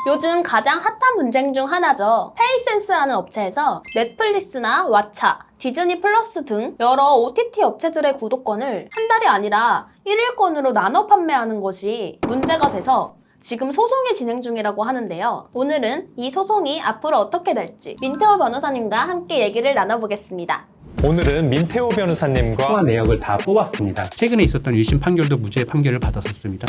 요즘 가장 핫한 분쟁 중 하나죠. 페이센스라는 업체에서 넷플릭스나 왓챠, 디즈니 플러스 등 여러 OTT 업체들의 구독권을 한 달이 아니라 1일권으로 나눠 판매하는 것이 문제가 돼서 지금 소송이 진행 중이라고 하는데요. 오늘은 이 소송이 앞으로 어떻게 될지 민태호 변호사님과 함께 얘기를 나눠보겠습니다. 오늘은 민태호 변호사님과 통화 내역을 다 뽑았습니다. 최근에 있었던 1심 판결도 무죄 판결을 받았었습니다.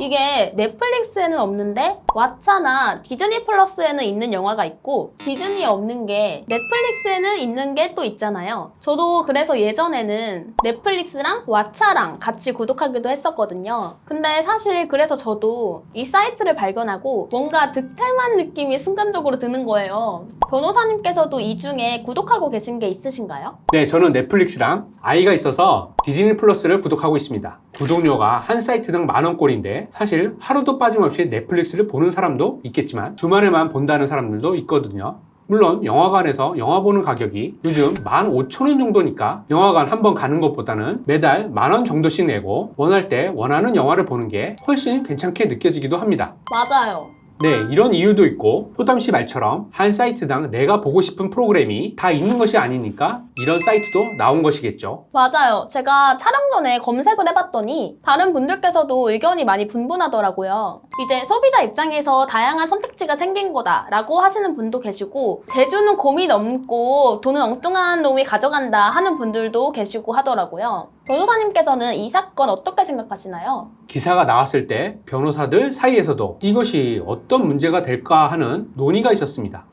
이게 넷플릭스에는 없는데 왓챠나 디즈니 플러스에는 있는 영화가 있고 디즈니에 없는 게 넷플릭스에는 있는 게 또 있잖아요. 저도 그래서 예전에는 넷플릭스랑 왓챠랑 같이 구독하기도 했었거든요. 근데 사실 그래서 저도 이 사이트를 발견하고 뭔가 득템한 느낌이 순간적으로 드는 거예요. 변호사님께서도 이 중에 구독하고 계신 게 있으신가요? 네, 저는 넷플릭스랑 아이가 있어서 디즈니 플러스를 구독하고 있습니다. 구독료가 한 사이트당 10,000꼴인데 사실 하루도 빠짐없이 넷플릭스를 보는 사람도 있겠지만 주말에만 본다는 사람들도 있거든요. 물론 영화관에서 영화 보는 가격이 요즘 15,000원 정도니까 영화관 한번 가는 것보다는 매달 10,000원 정도씩 내고 원할 때 원하는 영화를 보는 게 훨씬 괜찮게 느껴지기도 합니다. 맞아요. 네, 이런 이유도 있고 소담씨 말처럼 한 사이트당 내가 보고 싶은 프로그램이 다 있는 것이 아니니까 이런 사이트도 나온 것이겠죠. 맞아요. 제가 촬영 전에 검색을 해봤더니 다른 분들께서도 의견이 많이 분분하더라고요. 이제 소비자 입장에서 다양한 선택지가 생긴 거다라고 하시는 분도 계시고 제주는 곰이 넘고 돈은 엉뚱한 놈이 가져간다 하는 분들도 계시고 하더라고요. 변호사님께서는 이 사건 어떻게 생각하시나요? 기사가 나왔을 때 변호사들 사이에서도 이것이 어떤 문제가 될까 하는 논의가 있었습니다.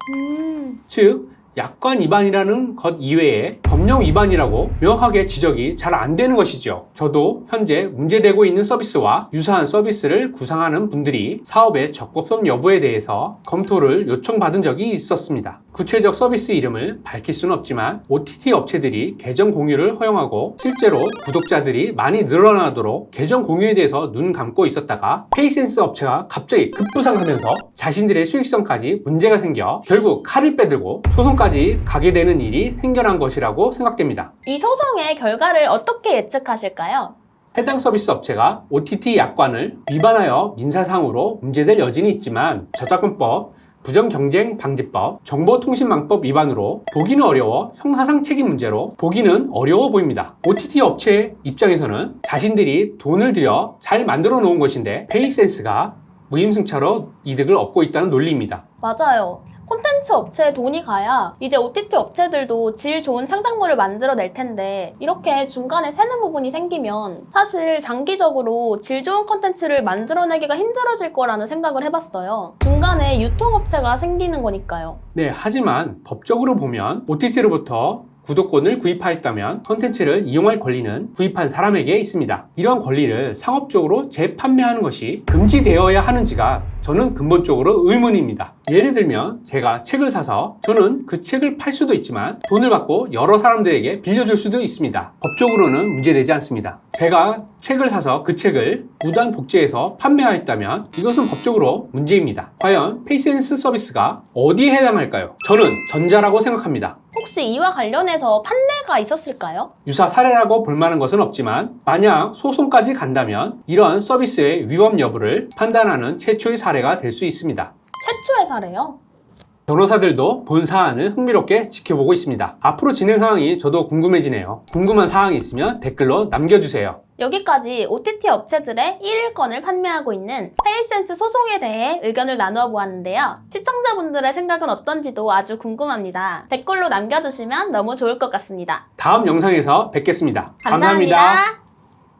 즉, 약관 위반이라는 것 이외에 법령 위반이라고 명확하게 지적이 잘 안 되는 것이죠. 저도 현재 문제되고 있는 서비스와 유사한 서비스를 구상하는 분들이 사업의 적법성 여부에 대해서 검토를 요청받은 적이 있었습니다. 구체적 서비스 이름을 밝힐 수는 없지만 OTT 업체들이 계정 공유를 허용하고 실제로 구독자들이 많이 늘어나도록 계정 공유에 대해서 눈 감고 있었다가 페이센스 업체가 갑자기 급부상하면서 자신들의 수익성까지 문제가 생겨 결국 칼을 빼들고 소송까지 가게 되는 일이 생겨난 것이라고 생각됩니다. 이 소송의 결과를 어떻게 예측하실까요? 해당 서비스 업체가 OTT 약관을 위반하여 민사상으로 문제될 여지는 있지만 저작권법, 부정경쟁방지법, 정보통신망법 위반으로 보기는 어려워 형사상 책임 문제로 보기는 어려워 보입니다. OTT 업체 입장에서는 자신들이 돈을 들여 잘 만들어 놓은 것인데 페이센스가 무임승차로 이득을 얻고 있다는 논리입니다. 맞아요. 콘텐츠 업체에 돈이 가야 이제 OTT 업체들도 질 좋은 창작물을 만들어낼 텐데 이렇게 중간에 새는 부분이 생기면 사실 장기적으로 질 좋은 콘텐츠를 만들어내기가 힘들어질 거라는 생각을 해봤어요. 중간에 유통업체가 생기는 거니까요. 네, 하지만 법적으로 보면 OTT로부터 구독권을 구입하였다면 콘텐츠를 이용할 권리는 구입한 사람에게 있습니다. 이러한 권리를 상업적으로 재판매하는 것이 금지되어야 하는지가 저는 근본적으로 의문입니다. 예를 들면 제가 책을 사서 저는 그 책을 팔 수도 있지만 돈을 받고 여러 사람들에게 빌려줄 수도 있습니다. 법적으로는 문제되지 않습니다. 제가 책을 사서 그 책을 무단 복제해서 판매하였다면 이것은 법적으로 문제입니다. 과연 페이센스 서비스가 어디에 해당할까요? 저는 전자라고 생각합니다. 혹시 이와 관련해서 판례가 있었을까요? 유사 사례라고 볼 만한 것은 없지만 만약 소송까지 간다면 이러한 서비스의 위법 여부를 판단하는 최초의 사례가 될 수 있습니다. 최초의 사례요? 변호사들도 본 사안을 흥미롭게 지켜보고 있습니다. 앞으로 진행 상황이 저도 궁금해지네요. 궁금한 사항이 있으면 댓글로 남겨주세요. 여기까지 OTT 업체들의 1일권을 판매하고 있는 페이센스 소송에 대해 의견을 나누어 보았는데요. 시청자분들의 생각은 어떤지도 아주 궁금합니다. 댓글로 남겨주시면 너무 좋을 것 같습니다. 다음 영상에서 뵙겠습니다. 감사합니다.